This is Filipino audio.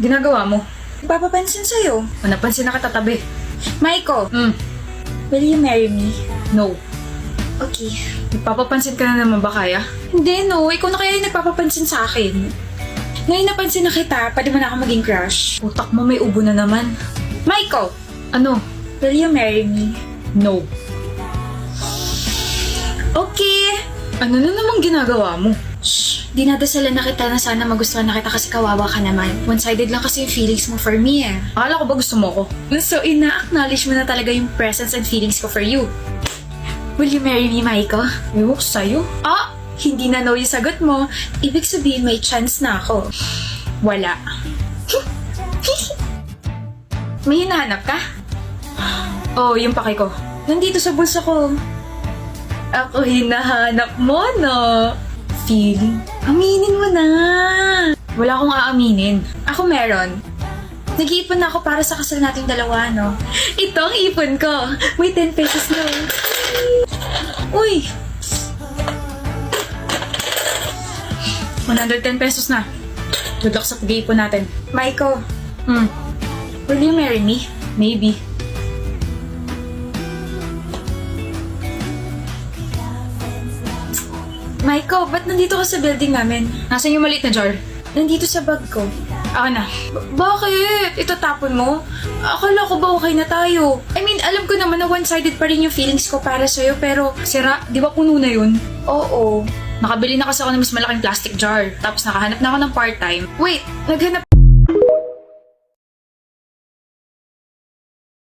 ginagawa mo? Papapansin sa'yo. O napansin na katatabi? Maiko, Hmm, will you marry me? no. Okay. Nagpapapansin ka na naman ba kaya? Hindi, no. Ikaw na kaya yung nagpapapansin sa akin. Ngayon napansin na kita, pwede mo na ako maging crush. Utak mo may ubo na naman. Maiko, Ano? will you marry me? No. Okay. Ano na namang ginagawa mo? Shh, dinadasalan na kita na sana magustuhan na kita kasi kawawa ka naman. One-sided lang kasi yung feelings mo for me eh. Akala ko ba gusto mo ko? So, ina-acknowledge mo na talaga yung presence and feelings ko for you. Will you marry me, Maiko? Ewan ko sa'yo. Ah, hindi na no yung sagot mo. Ibig sabihin may chance na ako. Wala. May hinahanap ka? Oh, yung pake ko. Nandito sa bulsa ko. Ako hinahanap mo, no? Feeling? Aminin mo na. Wala akong aaminin. Ako meron. Nag-iipon na ako para sa kasal nating dalawa, no? Ito ang ipon ko. May 10 pesos na. Uy! 110 pesos na. Good luck sa pag-iipon natin. Maiko, Hmm, will you marry me? maybe. Maiko, ba't nandito ka sa building namin? Nasaan yung maliit na jar? Nandito sa bag ko. Ako na. Bakit? Itatapon mo? Akala ko ba okay na tayo? I mean, alam ko naman na one-sided pa rin yung feelings ko para sa'yo, pero Sira, di ba puno na yun? oo. Nakabili na kasi ako ng mas malaking plastic jar. Tapos nakahanap na ako ng part-time. Wait, naghanap